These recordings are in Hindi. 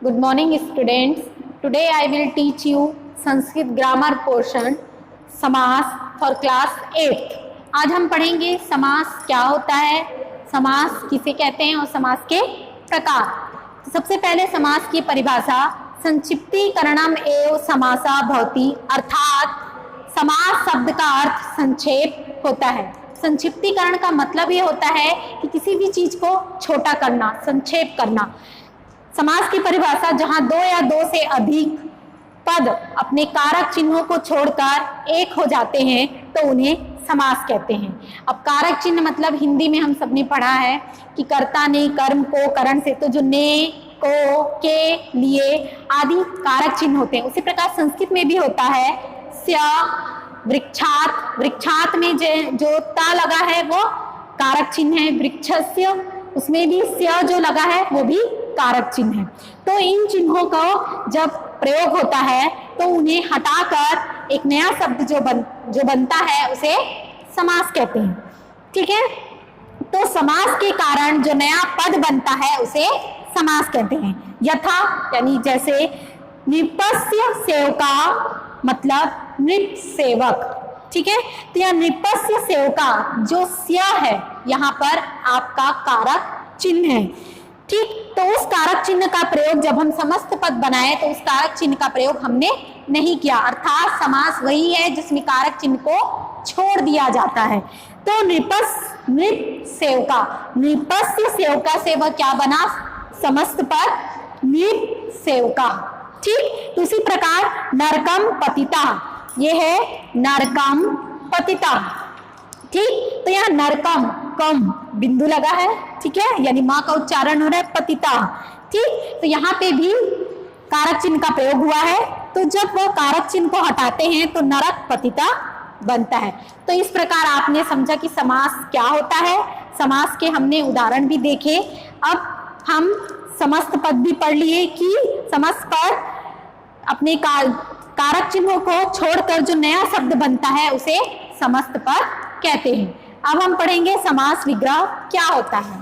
Good morning students. Today I will teach you Sanskrit grammar portion समास फॉर क्लास 8th। आज हम पढ़ेंगे समास क्या होता है, समास किसे कहते हैं और समास के प्रकार। सबसे पहले समास की परिभाषा, संक्षिप्तीकरणम एवं समासा भवति, अर्थात समास शब्द का अर्थ संक्षेप होता है। संक्षिप्तीकरण का मतलब ये होता है कि किसी भी चीज को छोटा करना, संक्षेप करना। समास की परिभाषा, जहां दो या दो से अधिक पद अपने कारक चिन्हों को छोड़कर एक हो जाते हैं तो उन्हें समास कहते हैं। अब कारक चिन्ह मतलब हिंदी में हम सबने पढ़ा है कि कर्ता ने, कर्म को, करण से, तो जो ने, को, के, लिए आदि कारक चिन्ह होते हैं। उसी प्रकार संस्कृत में भी होता है स्य, वृक्षात, वृक्षात में जो ता लगा है वो कारक चिन्ह है। वृक्षस्य, उसमें भी स्य जो लगा है वो भी कारक चिन्ह है। तो इन चिन्हों को जब प्रयोग होता है तो उन्हें हटाकर एक नया शब्द जो बनता है उसे समास कहते हैं। ठीक है, तो समास के कारण जो नया पद बनता है उसे समास कहते हैं। यथा यानी जैसे, नृपस्य सेवका मतलब नृप सेवक। ठीक है, तो यह नृपस्य सेवका जो स्य है यहाँ पर आपका कारक चिन्ह है। ठीक, तो उस कारक चिन्ह का प्रयोग जब हम समस्त पद बनाए तो उस कारक चिन्ह का प्रयोग हमने नहीं किया, अर्थात समास वही है जिसमें कारक चिन्ह को छोड़ दिया जाता है। तो नृप सेवका, नृपस्य सेवका से वह क्या बना, समस्त पद नृप सेवका। ठीक, तो उसी प्रकार नरकम पतिता, ये है नरकम पतिता। ठीक, तो यहाँ नरकम, कम बिंदु लगा है, ठीक है, यानी माँ का उच्चारण हो रहा है पतिता। ठीक, तो यहाँ पे भी कारक चिन्ह का प्रयोग हुआ है, तो जब वह कारक चिन्ह को हटाते हैं तो नरक पतिता बनता है। तो इस प्रकार आपने समझा कि समास क्या होता है। समास के हमने उदाहरण भी देखे। अब हम समस्त पद भी पढ़ लिए कि समस्त पद अपने कारक चिन्हों को छोड़कर जो नया शब्द बनता है उसे समस्त पद कहते हैं। अब हम पढ़ेंगे समास विग्रह क्या होता है।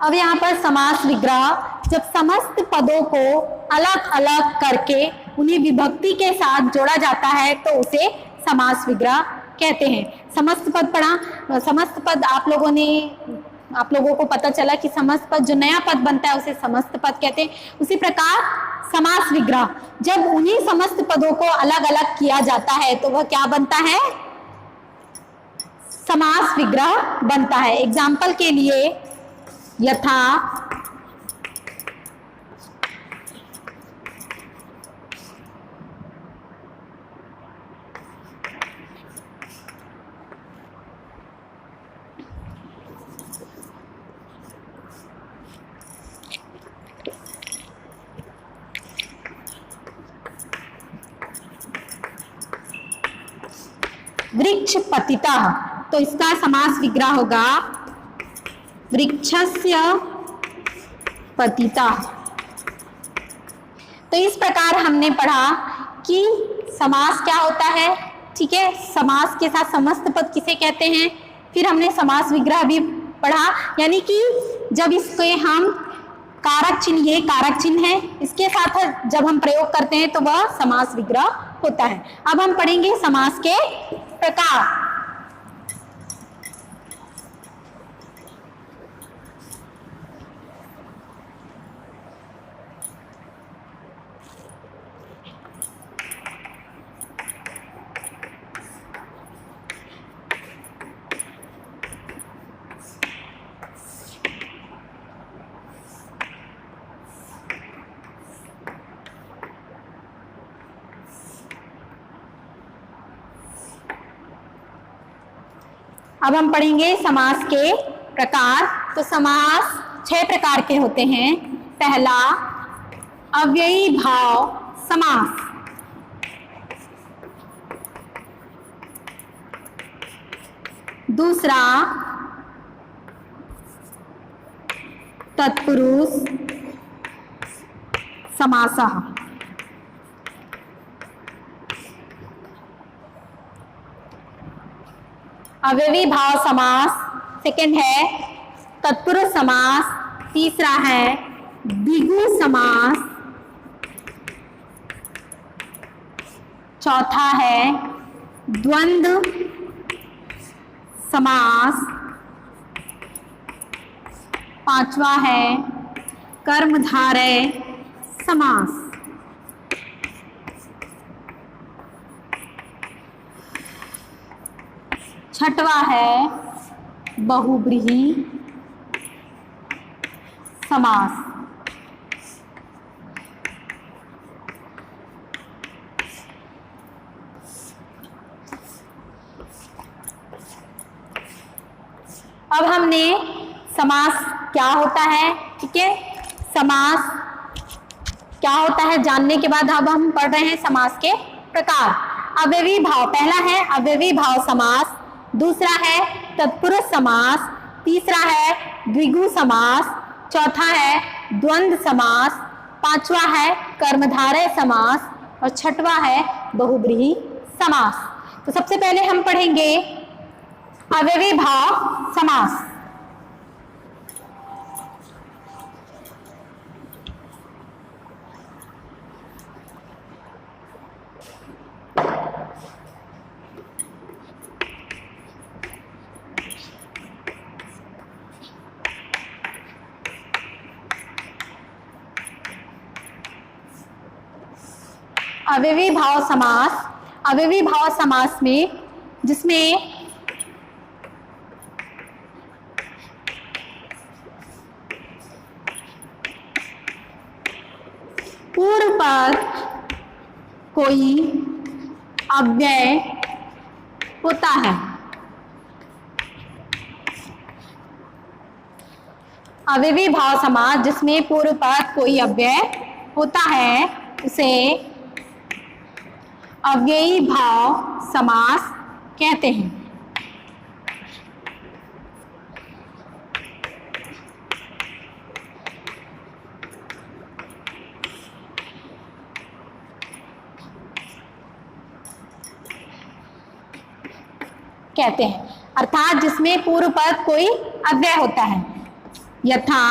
अब यहाँ पर समास विग्रह, जब समस्त पदों को अलग अलग करके उन्हें विभक्ति के साथ जोड़ा जाता है तो उसे समास विग्रह कहते हैं। समस्त पद पढ़ा, समस्त पद आप लोगों को पता चला कि समस्त पद जो नया पद बनता है उसे समस्त पद कहते हैं। उसी प्रकार समास विग्रह, जब उन्हीं समस्त पदों को अलग अलग किया जाता है तो वह क्या बनता है, समास विग्रह बनता है। एग्जाम्पल के लिए, यथा, वृक्ष पतितः, तो इसका समास विग्रह होगा वृक्षस्य पतितः। तो इस प्रकार हमने पढ़ा कि समास क्या होता है, ठीक है। समास के साथ समस्त पद किसे कहते हैं, फिर हमने समास विग्रह भी पढ़ा, यानी कि जब इसके हम कारक चिन्ह, ये कारक चिन्ह है, इसके साथ जब हम प्रयोग करते हैं तो वह समास विग्रह होता है। अब हम पढ़ेंगे समास के प्रकार। अब हम पढ़ेंगे समास के प्रकार। तो समास 6 प्रकार के होते हैं। पहला, अव्ययी भाव समास। दूसरा, तत्पुरुष समासः। अव्ययी भाव समास सेकंड है, तत्पुरुष समास तीसरा है, द्विगु समास चौथा है, द्वंद्व समास पांचवा है, कर्मधारय समास। छठवा है, बहुब्रीहि समास। अब हमने समास क्या होता है, ठीक है, समास क्या होता है जानने के बाद अब हम पढ़ रहे हैं समास के प्रकार। अव्ययी भाव, पहला है अव्ययी भाव समास, दूसरा है तत्पुरुष समास, तीसरा है द्विगु समास, चौथा है द्वंद्व समास, पांचवा है कर्मधारय समास और छठवा है बहुब्रीहि समास। तो सबसे पहले हम पढ़ेंगे अव्ययी भाव समास। अव्ययी भाव समास, अव्ययी भाव समास में जिसमें पूर्व पद कोई अव्यय होता है। अव्ययी भाव समास जिसमें पूर्व पद कोई अव्यय होता है उसे अव्ययी भाव समास कहते हैं। अर्थात जिसमें पूर्व पद कोई अव्यय होता है। यथा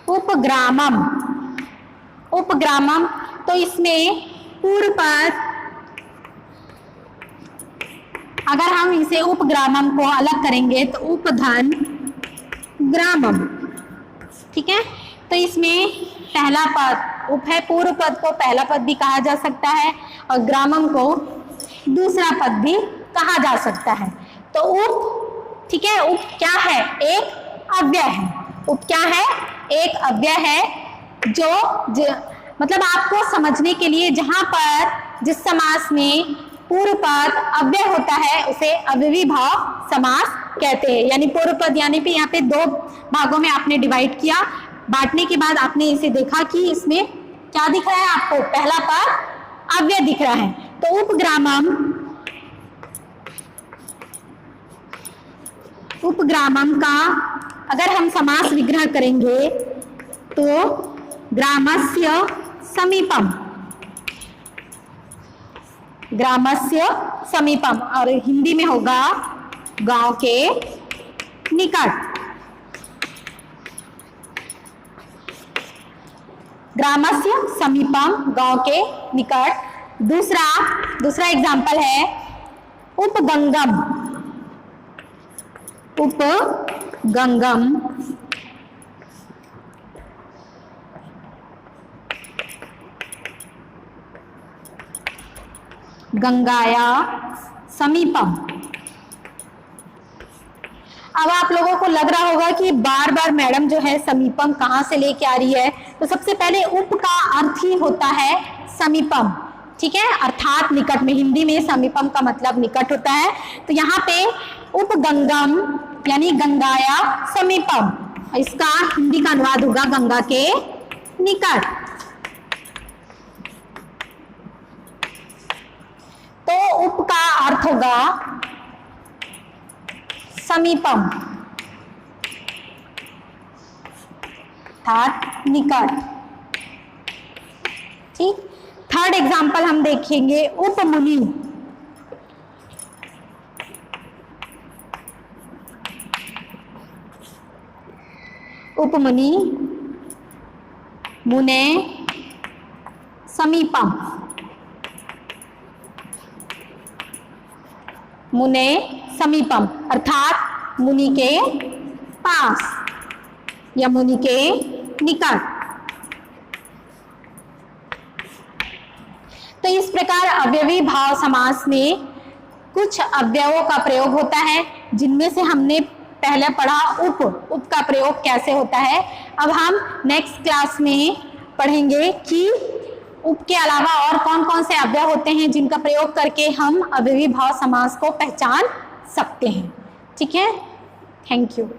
उपग्रामम, उपग्रामम, तो इसमें पूर्व पद, अगर हम इसे उपग्रामम को अलग करेंगे तो उपधन ग्रामम, ठीक है। तो इसमें पहला पद उप है, पूर्व पद को पहला पद भी कहा जा सकता है और ग्रामम को दूसरा पद भी कहा जा सकता है। तो उप, ठीक है, उप क्या है, एक अव्यय है। उप क्या है, एक अव्यय है जो मतलब आपको समझने के लिए जहां पर जिस समास में पूर्व पद अव्यय होता है उसे अव्ययी भाव समास कहते हैं। यानी पूर्व पद, यानी पे यहाँ पे दो भागों में आपने डिवाइड किया, बांटने के बाद आपने इसे देखा कि इसमें क्या दिख रहा है आपको, पहला पद अव्यय दिख रहा है। तो उपग्रामम का अगर हम समास विग्रह करेंगे तो ग्रामस्य समीपम, ग्रामस्य समीपम, और हिंदी में होगा गांव के निकट। ग्रामस्य समीपम, गांव के निकट। दूसरा एग्जाम्पल है उपगंगम, उपगंगम, गंगाया समीपम। अब आप लोगों को लग रहा होगा कि बार बार मैडम जो है समीपम कहाँ से लेके आ रही है। तो सबसे पहले उप का अर्थ ही होता है समीपम, ठीक है, अर्थात निकट में। हिंदी में समीपम का मतलब निकट होता है। तो यहाँ पे उपगंगम यानी गंगाया समीपम, इसका हिंदी का अनुवाद होगा गंगा के निकट। तो उप का अर्थ होगा समीपम अर्थात निकट, ठीक। थर्ड एग्जाम्पल हम देखेंगे उपमुनि। उपमुनि मुने समीपम, मुने समीपम अर्थात मुनि के पास या मुनि के निकट। तो इस प्रकार अव्ययी भाव समास में कुछ अव्ययों का प्रयोग होता है, जिनमें से हमने पहले पढ़ा उप का प्रयोग कैसे होता है। अब हम नेक्स्ट क्लास में पढ़ेंगे कि उप के अलावा और कौन कौन से अव्यय होते हैं जिनका प्रयोग करके हम अव्ययी भाव समास को पहचान सकते हैं। ठीक है, थैंक यू।